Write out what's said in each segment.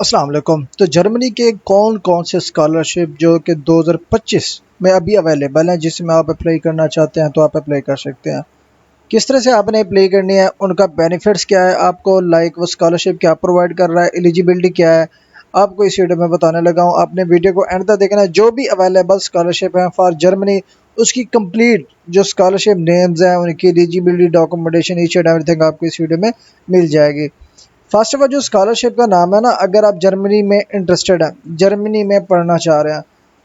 अस्सलाम वालेकुम। तो जर्मनी के कौन कौन से स्कॉलरशिप जो कि 2025 में अभी अवेलेबल हैं, जिसमें आप अप्लाई करना चाहते हैं तो आप अप्लाई कर सकते हैं। किस तरह से आपने अप्लाई करनी है, उनका बेनिफिट्स क्या है, आपको लाइक वो स्कॉलरशिप क्या प्रोवाइड कर रहा है, एलिजिबिलिटी क्या है, आपको इस वीडियो में बताने लगा हूँ। आपने वीडियो को एंड तक देखना है। जो भी अवेलेबल स्कॉलरशिप है फॉर जर्मनी, उसकी कंप्लीट जो स्कॉलरशिप नेम्स हैं, उनकी eligibility, documentation, each and everything आपको इस वीडियो में मिल जाएगी। फर्स्ट ऑफ ऑल जो स्कॉलरशिप का नाम है ना, अगर आप जर्मनी में इंटरेस्टेड हैं, जर्मनी में पढ़ना चाह रहे हैं,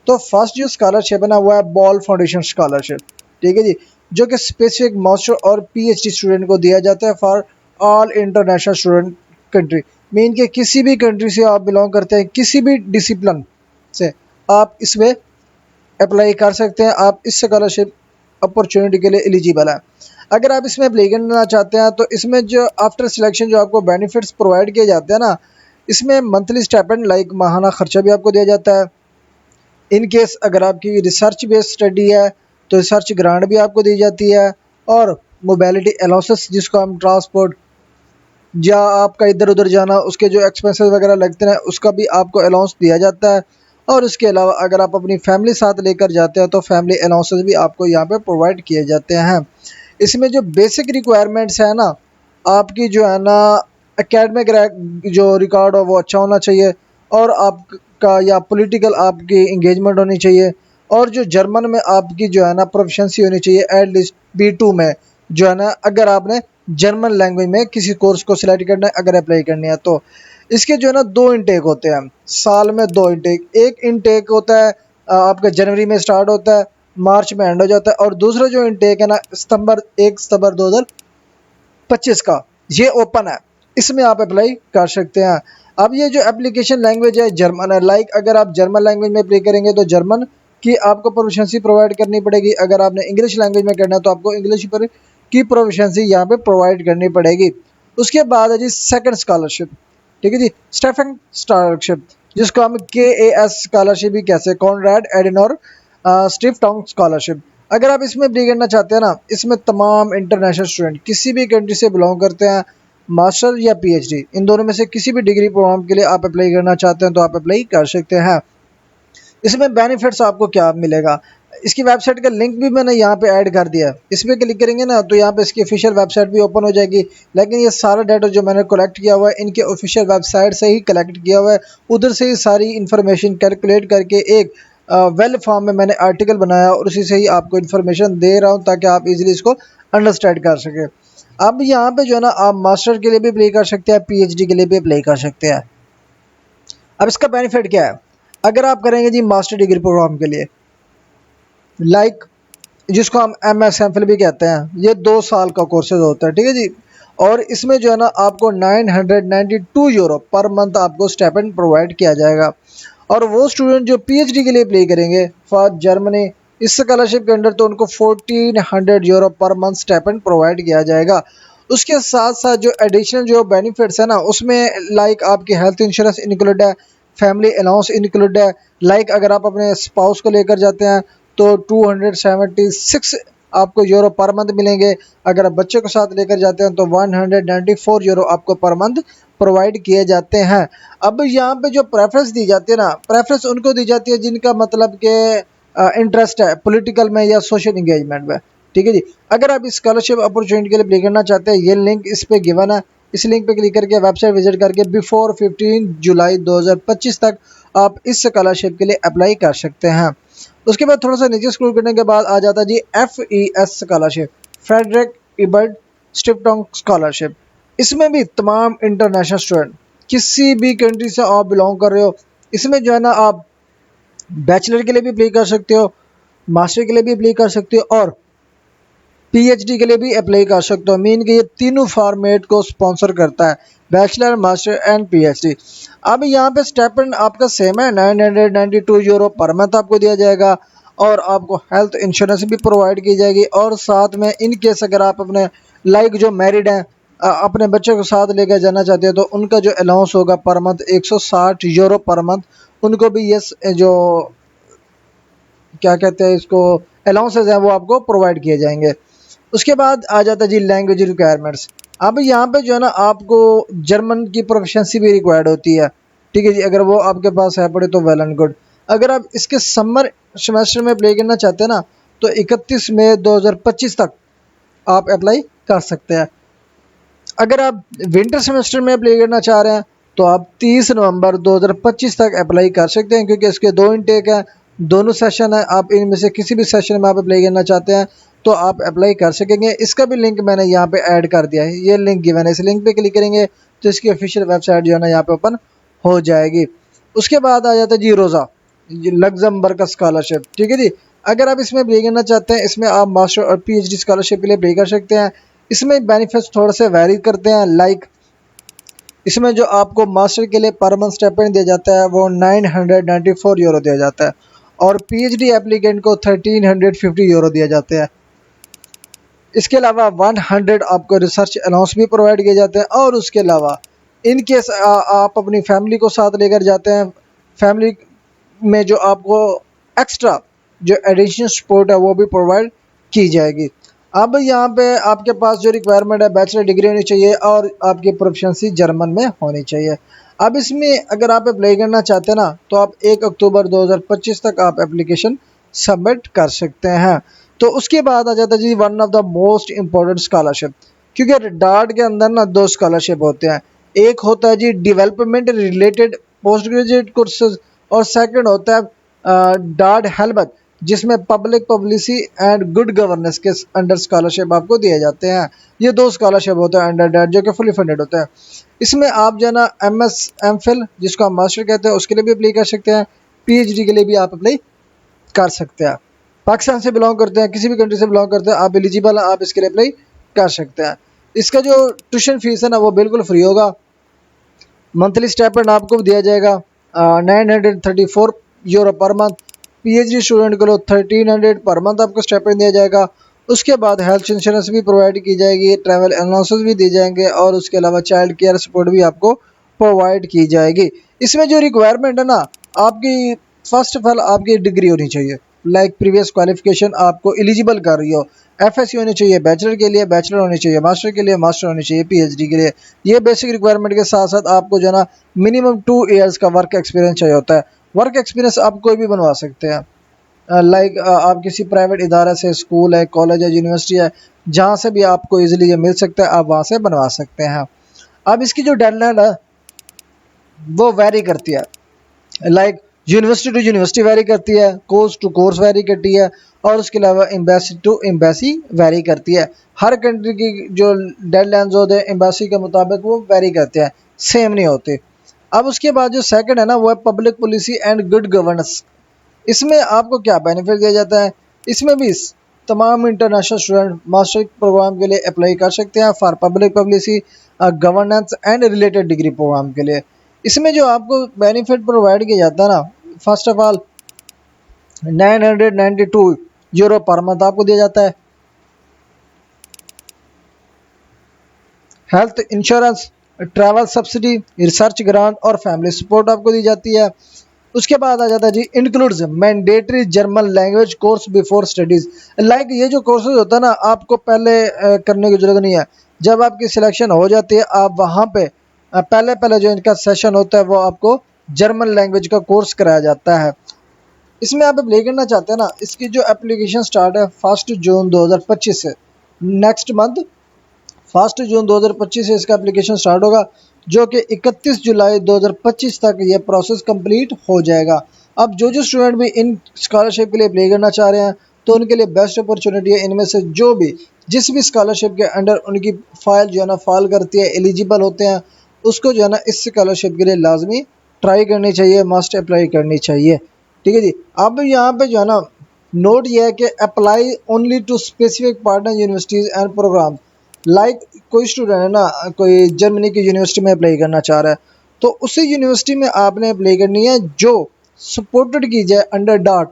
तो फर्स्ट जो स्कॉलरशिप है ना वो है बॉल फाउंडेशन स्कॉलरशिप। ठीक है जी। जो कि स्पेसिफिक मास्टर और पीएचडी स्टूडेंट को दिया जाता है for all international student country. Mean के किसी भी कंट्री से आप बिलोंग करते हैं, किसी भी डिसिप्लिन से आप इसमें अप्लाई कर सकते हैं। आप इस स्कॉलरशिप अपॉर्चुनिटी के लिए एलिजिबल है। अगर आप इसमें अप्लाई करना चाहते हैं तो इसमें जो आफ्टर सिलेक्शन जो आपको बेनिफिट्स प्रोवाइड किए जाते हैं ना, इसमें मंथली स्टाइपेंड लाइक माहाना खर्चा भी आपको दिया जाता है। इन केस अगर आपकी रिसर्च बेस्ड स्टडी है तो रिसर्च ग्रांट भी आपको दी जाती है। और मोबिलिटी अलाउंसेस, जिसको हम ट्रांसपोर्ट या आपका इधर उधर जाना, उसके जो एक्सपेंसेस वगैरह लगते हैं उसका भी आपको अलाउंस दिया जाता है। और उसके अलावा अगर आप अपनी फैमिली साथ लेकर जाते हैं तो फैमिली अलाउंसेस भी आपको यहाँ पे प्रोवाइड किए जाते हैं। इसमें जो बेसिक रिक्वायरमेंट्स है ना, आपकी जो है ना एकेडमिक जो रिकॉर्ड हो वो अच्छा होना चाहिए, और आपका या पॉलिटिकल आपकी इंगेजमेंट होनी चाहिए, और जो जर्मन में आपकी जो है ना प्रोफिशिएंसी होनी चाहिए एटलीस्ट B2 में, जो है ना अगर आपने जर्मन लैंग्वेज में किसी कोर्स को सिलेक्ट करना है, अगर अप्लाई करनी है तो। इसके जो है ना दो इनटेक होते हैं साल में, दो इनटेक। एक इनटेक होता है आपका जनवरी में स्टार्ट होता है, मार्च में एंड हो जाता है। और दूसरा जो इनटेक है ना सितंबर 1 सितंबर 2025 का, ये ओपन है, इसमें आप अप्लाई कर सकते हैं। अब ये जो एप्लीकेशन लैंग्वेज है जर्मन है। लाइक अगर आप जर्मन लैंग्वेज में अप्लाई करेंगे तो जर्मन की आपको प्रोफिशिएंसी प्रोवाइड करनी पड़ेगी। अगर आपने इंग्लिश लैंग्वेज में करना है तो आपको इंग्लिश पर की प्रोफिशिएंसी यहाँ पे प्रोवाइड करनी पड़ेगी। उसके बाद है जी सेकंड स्कॉलरशिप। ठीक है जी, स्टेफन स्कॉलरशिप, जिसको हम KAS स्कॉलरशिप भी कहते हैं, कॉनराड एडेनोर स्टिफ्टोंग स्कॉलरशिप। अगर आप इसमें अप्लाई करना चाहते हैं ना, इसमें तमाम इंटरनेशनल स्टूडेंट किसी भी कंट्री से बिलोंग करते हैं, मास्टर या PhD, इन दोनों में से किसी भी डिग्री प्रोग्राम के लिए आप अप्लाई करना चाहते हैं तो आप अप्लाई कर सकते हैं। इसमें बेनिफिट्स आपको क्या मिलेगा, इसकी वेबसाइट का लिंक भी मैंने यहाँ पे ऐड कर दिया है। इस पर क्लिक करेंगे ना तो यहाँ पे इसकी ऑफिशियल वेबसाइट भी ओपन हो जाएगी। लेकिन ये सारा डाटा जो मैंने कलेक्ट किया हुआ है इनके ऑफिशियल वेबसाइट से ही कलेक्ट किया हुआ है, उधर से ही सारी इन्फॉर्मेशन कैलकुलेट करके एक वेल फॉर्म में मैंने आर्टिकल बनाया और उसी से ही आपको इन्फॉर्मेशन दे रहा हूँ ताकि आप इजीली इसको अंडरस्टैंड कर सकें। अब यहाँ पे जो है ना आप मास्टर के लिए भी अप्लाई कर सकते हैं, PhD के लिए भी अप्लाई कर सकते हैं। अब इसका बेनिफिट क्या है, अगर आप करेंगे जी मास्टर डिग्री प्रोग्राम के लिए, लाइक जिसको हम MSMPhil भी कहते हैं, ये 2 साल का कोर्सेज होता है। ठीक है जी। और इसमें जो है ना आपको 992 यूरो पर मंथ आपको स्टाइपेंड प्रोवाइड किया जाएगा। और वो स्टूडेंट जो PhD के लिए अप्लाई करेंगे फॉर जर्मनी इस स्कॉलरशिप के अंडर, तो उनको 1400 यूरो पर मंथ स्टाइपेंड प्रोवाइड किया जाएगा। उसके साथ साथ जो एडिशनल जो बेनिफिट्स है ना, उसमें लाइक आपकी हेल्थ इंश्योरेंस इंक्लूड है, फैमिली अलाउंस इंक्लूड है। लाइक अगर आप अपने स्पाउस को लेकर जाते हैं तो 276 आपको यूरो पर मंथ मिलेंगे। अगर आप बच्चे को साथ लेकर जाते हैं तो 194 यूरो आपको पर मंथ प्रोवाइड किए जाते हैं। अब यहाँ पे जो प्रेफरेंस दी जाती है ना, प्रेफरेंस उनको दी जाती है जिनका मतलब के इंटरेस्ट है पॉलिटिकल में या सोशल इंगेजमेंट में। ठीक है जी। अगर आप इस स्कॉलरशिप अपॉर्चुनिटी के लिए अप्लाई करना चाहते हैं, ये लिंक इस पे गिवन है, इस लिंक पे क्लिक करके वेबसाइट विजिट करके बिफोर 15 जुलाई 2025 तक आप इस स्कॉलरशिप के लिए अप्लाई कर सकते हैं। उसके बाद थोड़ा सा नीचे स्क्रॉल करने के बाद आ जाता है जी FES स्कॉलरशिप, फ्रेडरिक इबर्ट स्टिफ्टोंग स्कॉलरशिप। इसमें भी तमाम इंटरनेशनल स्टूडेंट किसी भी कंट्री से आप बिलोंग कर रहे हो, इसमें जो है ना आप बैचलर के लिए भी अप्लाई कर सकते हो, मास्टर के लिए भी अप्लाई कर सकते हो, और PhD के लिए भी अप्लाई कर सकते हो। मीन कि ये तीनों फॉर्मेट को स्पॉन्सर करता है, बैचलर, मास्टर एंड PhD। अब यहाँ पे स्टाइपेंड आपका सेम है, 992 यूरो पर मंथ आपको दिया जाएगा। और आपको हेल्थ इंश्योरेंस भी प्रोवाइड की जाएगी। और साथ में इन केस अगर आप अपने लाइक जो मैरिड हैं, अपने बच्चे को साथ लेकर जाना चाहते हैं तो उनका जो अलाउंस होगा पर मंथ 160 यूरो पर मंथ, उनको भी ये जो क्या कहते हैं इसको अलाउंसेज हैं वो आपको प्रोवाइड किए जाएंगे। उसके बाद आ जाता है जी लैंग्वेज रिक्वायरमेंट्स। अब यहाँ पे जो है ना आपको जर्मन की प्रोफिशिएंसी भी रिक्वायर्ड होती है। ठीक है जी। अगर वो आपके पास है पड़े तो वेल एंड गुड। अगर आप इसके समर सेमेस्टर में अप्लाई करना चाहते हैं ना, तो 31 मई 2025 तक आप अप्लाई कर सकते हैं। अगर आप विंटर सेमेस्टर में अप्लाई करना चाह रहे हैं तो आप 30 नवंबर 2025 तक अप्लाई कर सकते हैं, क्योंकि इसके 2 इनटेक हैं, दोनों सेशन है। आप इनमें से किसी भी सेशन में आप अप्लाई करना चाहते हैं तो आप अप्लाई कर सकेंगे। इसका भी लिंक मैंने यहाँ पे ऐड कर दिया है, ये लिंक गिवन है, इस लिंक पे क्लिक करेंगे तो इसकी ऑफिशियल वेबसाइट जो है ना यहाँ पे ओपन हो जाएगी। उसके बाद आ जाता है जी रोज़ा, लग्जमबर्ग का स्कॉलरशिप। ठीक है जी। अगर आप इसमें अप्लाई करना चाहते हैं, इसमें आप मास्टर और PhD स्कॉलरशिप के लिए अप्लाई कर सकते हैं। इसमें बेनिफिट्स थोड़े से वैरी करते हैं। लाइक इसमें जो आपको मास्टर के लिए पर मंथ स्टाइपेंड दिया जाता है वो 994 यूरो दिया जाता है, और PhD एप्लीकेंट को 1350 यूरो दिया जाते हैं। इसके अलावा 100 आपको रिसर्च अलाउंस भी प्रोवाइड किए जाते हैं। और उसके अलावा इन केस आप अपनी फैमिली को साथ लेकर जाते हैं, फैमिली में जो आपको एक्स्ट्रा जो एडिशनल सपोर्ट है वो भी प्रोवाइड की जाएगी। अब यहाँ पे आपके पास जो रिक्वायरमेंट है, बैचलर डिग्री होनी चाहिए और आपकी प्रोफिशिएंसी जर्मन में होनी चाहिए। अब इसमें अगर आप अप्लाई करना चाहते हैं ना, तो आप 1 अक्टूबर 2025 तक आप एप्लीकेशन सबमिट कर सकते हैं। तो उसके बाद आ जाता है जी one of the most important scholarship, क्योंकि डार्ट के अंदर ना 2 स्कॉलरशिप होते हैं। एक होता है जी development related post graduate courses, और सेकंड होता है डार्ट हेल्बत, जिसमें public publicity and good governance के अंडर स्कॉलरशिप आपको दिए जाते हैं। ये 2 स्कॉलरशिप होते हैं अंडर डार्ट, जो कि फुली फंडेड होता है। इसमें आप जो है ना MS MPhil जिसको आप मास्टर कहते हैं उसके लिए भी अप्लाई कर सकते हैं, PhD के लिए भी आप अप्लाई कर सकते हैं। पाकिस्तान से बिलोंग करते हैं, किसी भी कंट्री से बिलोंग करते हैं, आप एलिजिबल हैं, आप इसके लिए अप्लाई कर सकते हैं। इसका जो ट्यूशन फीस है ना वो बिल्कुल फ्री होगा। मंथली स्टाइपेंड आपको दिया जाएगा 934 यूरो पर मंथ। PhD स्टूडेंट को 1300 पर मंथ आपको स्टाइपेंड दिया जाएगा। उसके बाद हेल्थ इंश्योरेंस भी प्रोवाइड की जाएगी, ट्रैवल अलाउंसेस भी दिए जाएंगे, और उसके अलावा चाइल्ड केयर सपोर्ट भी आपको प्रोवाइड की जाएगी। इसमें जो रिक्वायरमेंट है ना, आपकी फर्स्ट ऑफ ऑल आपकी डिग्री होनी चाहिए, लाइक प्रीवियस क्वालिफिकेशन आपको एलिजिबल कर रही हो। FSc होनी चाहिए बैचलर के लिए, बैचलर होनी चाहिए मास्टर के लिए, मास्टर होनी चाहिए PhD के लिए। ये बेसिक रिक्वायरमेंट के साथ साथ आपको जो है ना मिनिमम 2 ईयर्स का वर्क एक्सपीरियंस चाहिए होता है। वर्क एक्सपीरियंस आप कोई भी बनवा सकते हैं, लाइक आप किसी प्राइवेट इदारा से, स्कूल है, कॉलेज है, यूनिवर्सिटी है, जहाँ से भी आपको इजीली ये मिल सकता है, आप वहाँ से बनवा सकते हैं। अब इसकी जो डेडलाइन है वो वैरी करती है, like university to university vary करती है, कोर्स टू कोर्स वैरी करती है, और उसके अलावा एम्बेसी टू एम्बेसी वैरी करती है। हर कंट्री की जो डेडलाइंस होते हैं एम्बेसी के मुताबिक वो वैरी करते हैं, सेम नहीं होते। अब उसके बाद जो सेकंड है ना वो है public policy and good governance. इसमें आपको क्या बेनिफिट दिया जाता है, इसमें भी तमाम इंटरनेशनल स्टूडेंट मास्टर प्रोग्राम के लिए अप्लाई कर सकते हैं for public publicity governance and related degree program के लिए। इसमें जो आपको बेनिफिट प्रोवाइड किया जाता है ना, फर्स्ट ऑफ ऑल 992 यूरो पर मंथ आपको दिया जाता है। Health insurance, travel subsidy, research grant और फैमिली सपोर्ट आपको दी जाती है। उसके बाद आ जाता है जी includes mandatory German language course before studies. Like ये जो कोर्सेज होता है ना आपको पहले करने की जरूरत नहीं है। जब आपकी सिलेक्शन हो जाती है आप वहाँ पे पहले पहले जो इनका सेशन होता है वो आपको जर्मन लैंग्वेज का कोर्स कराया जाता है। इसमें आप अप्लाई करना चाहते हैं ना, इसकी जो एप्लीकेशन स्टार्ट है 1 जून 2025 से, नेक्स्ट मंथ 1 जून 2025 से इसका एप्लीकेशन स्टार्ट होगा, जो कि 31 जुलाई 2025 तक ये प्रोसेस कंप्लीट हो जाएगा। अब जो स्टूडेंट भी इन स्कॉलरशिप के लिए अप्लाई करना चाह रहे हैं तो उनके लिए बेस्ट अपॉर्चुनिटी है, इनमें से जो भी जिस भी स्कॉलरशिप के अंडर उनकी फाइल जो है ना फॉल करती है, एलिजिबल होते हैं, उसको जो है ना इस स्कॉलरशिप के लिए लाजमी ट्राई करनी चाहिए, मस्ट अप्लाई करनी चाहिए। ठीक है जी। अब यहाँ पे जो है ना नोट ये है कि apply only to specific partner universities and program. Like कोई स्टूडेंट है ना, कोई जर्मनी की यूनिवर्सिटी में अप्लाई करना चाह रहा है तो उसी यूनिवर्सिटी में आपने अप्लाई करनी है जो सपोर्टेड की जाए अंडर डार्ट।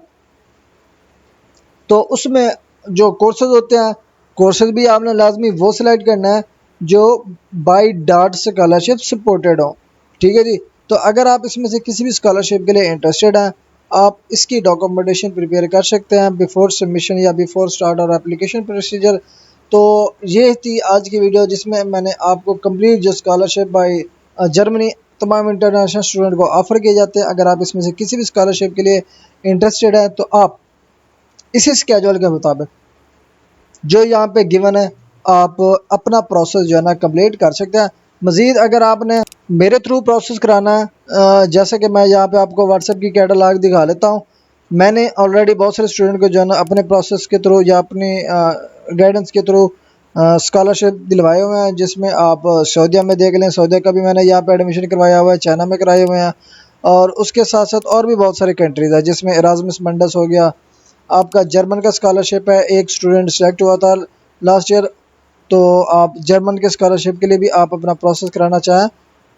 तो उसमें जो कोर्सेज होते हैं, कोर्सेज भी आपने लाजमी वो सिलेक्ट करना है जो बाय डार्ट स्कॉलरशिप सपोर्टेड हो। ठीक है जी। तो अगर आप इसमें से किसी भी स्कॉलरशिप के लिए इंटरेस्टेड हैं, आप इसकी डॉक्यूमेंटेशन प्रिपेयर कर सकते हैं बिफोर सबमिशन या बिफोर स्टार्ट और एप्लीकेशन प्रोसीजर। तो ये थी आज की वीडियो जिसमें मैंने आपको कंप्लीट जो स्कॉलरशिप बाय जर्मनी तमाम इंटरनेशनल स्टूडेंट को ऑफ़र किए जाते हैं। अगर आप इसमें से किसी भी स्कॉलरशिप के लिए इंटरेस्टेड हैं तो आप इसी स्केड्यूल के मुताबिक जो यहाँ पे गिवन है आप अपना प्रोसेस जो है ना कंप्लीट कर सकते हैं। मज़ीद अगर आपने मेरे थ्रू प्रोसेस कराना है, जैसे कि मैं यहाँ पे आपको व्हाट्सएप की कैटलॉग दिखा लेता हूँ। मैंने ऑलरेडी बहुत सारे स्टूडेंट को जो है ना अपने प्रोसेस के थ्रू या अपनी गाइडेंस के थ्रू स्कॉलरशिप दिलवाए हुए हैं, जिसमें आप सऊदीया में देख लें, सऊदीया का भी मैंने यहाँ पे एडमिशन करवाया हुआ है, चाइना में कराए हुए हैं, और उसके साथ साथ और भी बहुत सारी कंट्रीज़ है जिसमें एराज़मस मंडस हो गया। आपका जर्मन का स्कॉलरशिप है, एक स्टूडेंट सेलेक्ट हुआ था लास्ट ईयर, तो आप जर्मन के स्कॉलरशिप के लिए भी आप अपना प्रोसेस कराना चाहें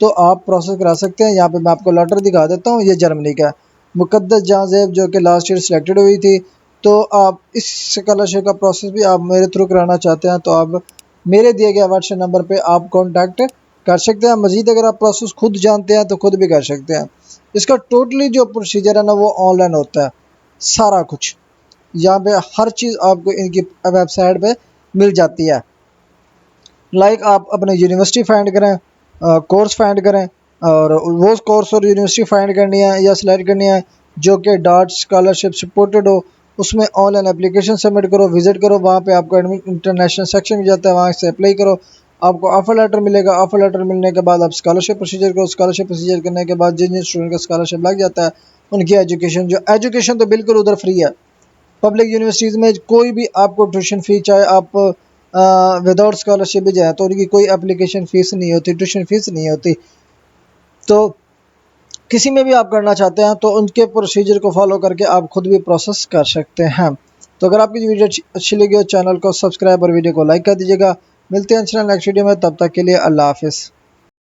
तो आप प्रोसेस करा सकते हैं। यहाँ पे मैं आपको लेटर दिखा देता हूँ, ये जर्मनी का है। मुक़द्दस जहाँ ज़ैब जो कि लास्ट ईयर सिलेक्टेड हुई थी, तो आप इस स्कॉलरशिप का प्रोसेस भी आप मेरे थ्रू कराना चाहते हैं तो आप मेरे दिए गए व्हाट्सएप नंबर पे आप कॉन्टैक्ट कर सकते हैं। मज़ीद अगर आप प्रोसेस खुद जानते हैं तो खुद भी कर सकते हैं। इसका टोटली जो प्रोसीजर है ना वो ऑनलाइन होता है, सारा कुछ यहाँ पे हर चीज़ आपको इनकी वेबसाइट पे मिल जाती है। लाइक आप अपने यूनिवर्सिटी फाइंड करें, कोर्स फाइंड करें, और वो कोर्स और यूनिवर्सिटी फाइंड करनी है या सिलेक्ट करनी है जो कि डॉट स्कॉलरशिप सपोर्टेड हो, उसमें ऑनलाइन एप्लीकेशन सबमिट करो, विजिट करो, वहाँ पे आपको इंटरनेशनल सेक्शन मिल जाता है, वहाँ से अप्लाई करो, आपको ऑफर लेटर मिलेगा। ऑफर लेटर मिलने के बाद आप स्कॉलरशिप प्रोसीजर करो, स्कॉलरशिप प्रोसीजर करने के बाद जिन जिन स्टूडेंट का स्कॉलरशिप लग जाता है उनकी एजुकेशन तो बिल्कुल उधर फ्री है। पब्लिक यूनिवर्सिटीज़ में कोई भी आपको ट्यूशन फ़ी, चाहे आप विदाउट स्कॉलरशिप भी जाए तो उनकी कोई एप्लीकेशन फ़ीस नहीं होती, ट्यूशन फ़ीस नहीं होती। तो किसी में भी आप करना चाहते हैं तो उनके प्रोसीजर को फॉलो करके आप खुद भी प्रोसेस कर सकते हैं। तो अगर आपकी वीडियो अच्छी लगी हो चैनल को सब्सक्राइब और वीडियो को लाइक कर दीजिएगा। मिलते हैं इंशाल्लाह नेक्स्ट वीडियो में, तब तक के लिए अल्लाह हाफिज़।